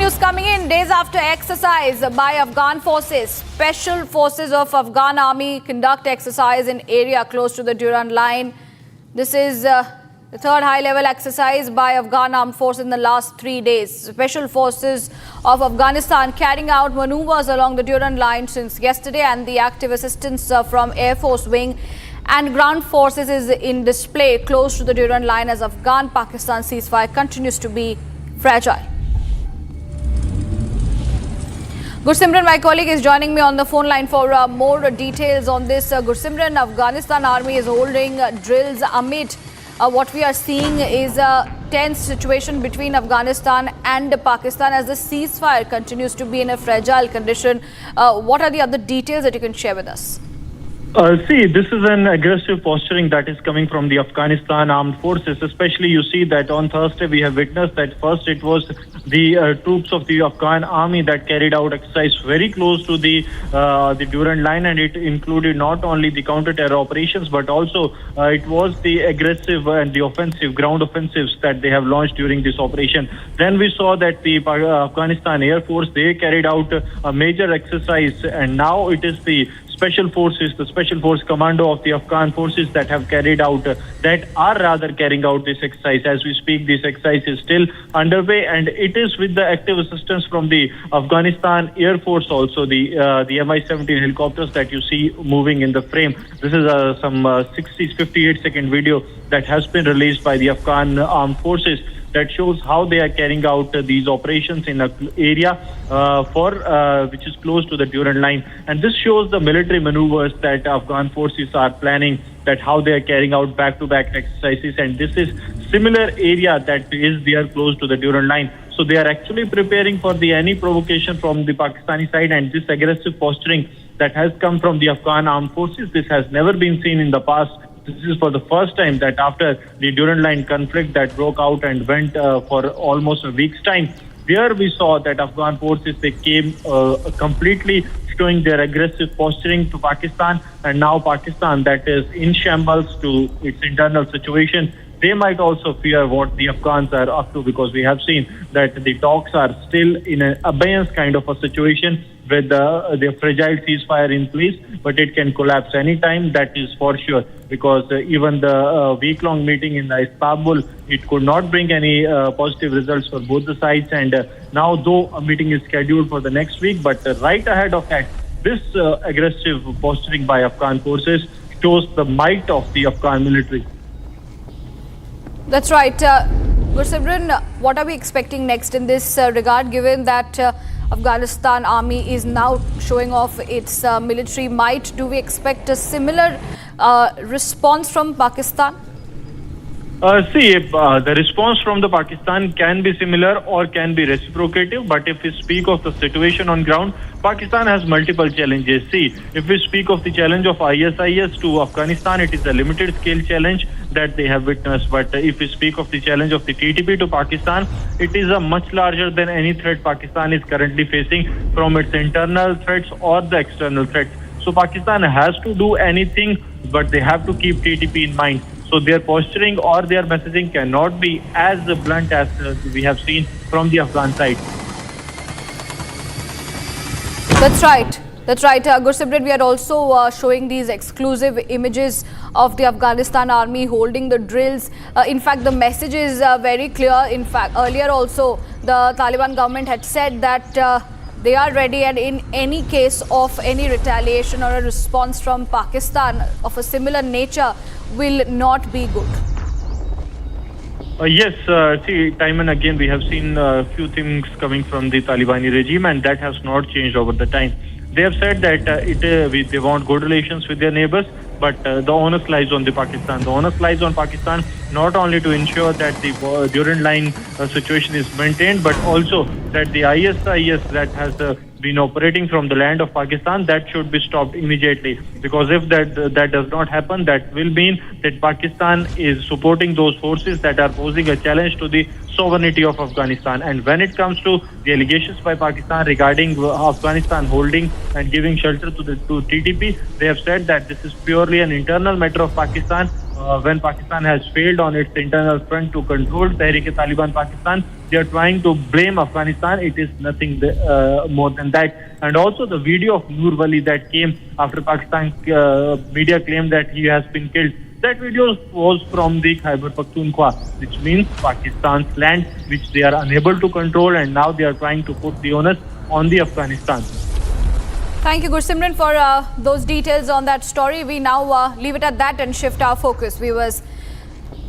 news coming in days after exercise by Afghan forces. Special forces of Afghan army conduct exercise in area close to the Durand Line. This is the third high-level exercise by Afghan armed force in the last 3 days. Special forces of Afghanistan carrying out maneuvers along the Durand Line since yesterday, and the active assistance from Air Force Wing and ground forces is in display close to the Durand Line as Afghan-Pakistan ceasefire continues to be fragile. Gursimran, my colleague, is joining me on the phone line for more details on this. Gursimran, Afghanistan army is holding drills amid what we are seeing is a tense situation between Afghanistan and Pakistan as the ceasefire continues to be in a fragile condition. What are the other details that you can share with us? This is an aggressive posturing that is coming from the Afghanistan armed forces. Especially you see that on Thursday we have witnessed that first it was the troops of the Afghan army that carried out exercise very close to the Durand Line, and it included not only the counter-terror operations but also it was the aggressive and the offensive ground offensives that they have launched during this operation. Then we saw that the Afghanistan Air Force, they carried out a major exercise, and now it is the Special Forces, the Special Force Commando of the Afghan forces that have carried out, that are rather carrying out this exercise. As we speak, this exercise is still underway, and it is with the active assistance from the Afghanistan Air Force also, the Mi-17 helicopters that you see moving in the frame. This is some 58-second video that has been released by the Afghan armed forces that shows how they are carrying out these operations in an area which is close to the Durand Line. And this shows the military maneuvers that Afghan forces are planning, that how they are carrying out back-to-back exercises. And this is similar area that is there close to the Durand Line. So they are actually preparing for any provocation from the Pakistani side, and this aggressive posturing that has come from the Afghan armed forces, this has never been seen in the past. This is for the first time that after the Durand Line conflict that broke out and went for almost a week's time, there we saw that Afghan forces, they came completely showing their aggressive posturing to Pakistan, and now Pakistan, that is in shambles to its internal situation, they might also fear what the Afghans are up to, because we have seen that the talks are still in an abeyance kind of a situation with the fragile ceasefire in place, but it can collapse anytime, that is for sure, because even the week-long meeting in Istanbul, it could not bring any positive results for both the sides. And now, though a meeting is scheduled for the next week, but right ahead of that, this aggressive posturing by Afghan forces shows the might of the Afghan military. That's right. Gursimran, what are we expecting next in this regard, given that Afghanistan army is now showing off its military might? Do we expect a similar response from Pakistan? The response from the Pakistan can be similar or can be reciprocative, but if we speak of the situation on ground, Pakistan has multiple challenges. If we speak of the challenge of ISIS to Afghanistan, it is a limited scale challenge that they have witnessed. But if we speak of the challenge of the TTP to Pakistan, it is a much larger than any threat Pakistan is currently facing from its internal threats or the external threats. So Pakistan has to do anything, but they have to keep TTP in mind. So their posturing or their messaging cannot be as blunt as we have seen from the Afghan side. That's right. That's right. Gursimran, we are also showing these exclusive images of the Afghanistan army holding the drills. In fact, the message is very clear. In fact, earlier also, the Taliban government had said that they are ready, and in any case of any retaliation or a response from Pakistan of a similar nature will not be good. Yes, time and again we have seen a few things coming from the Talibani regime, and that has not changed over the time. They have said that they want good relations with their neighbors, but the onus lies on the Pakistan. The onus lies on Pakistan not only to ensure that the Durand Line situation is maintained, but also that the ISIS that has been operating from the land of Pakistan, that should be stopped immediately. Because if that does not happen, that will mean that Pakistan is supporting those forces that are posing a challenge to the sovereignty of Afghanistan. And when it comes to the allegations by Pakistan regarding Afghanistan holding and giving shelter to TTP, they have said that this is purely an internal matter of Pakistan. When Pakistan has failed on its internal front to control Tehrik-e-Taliban Pakistan, they are trying to blame Afghanistan. It is nothing more than that. And also the video of Noor Wali that came after Pakistan media claimed that he has been killed. That video was from the Khyber Pakhtunkhwa, which means Pakistan's land, which they are unable to control, and now they are trying to put the onus on the Afghanistan. Thank you, Gursimran, for those details on that story. We now leave it at that and shift our focus. Viewers,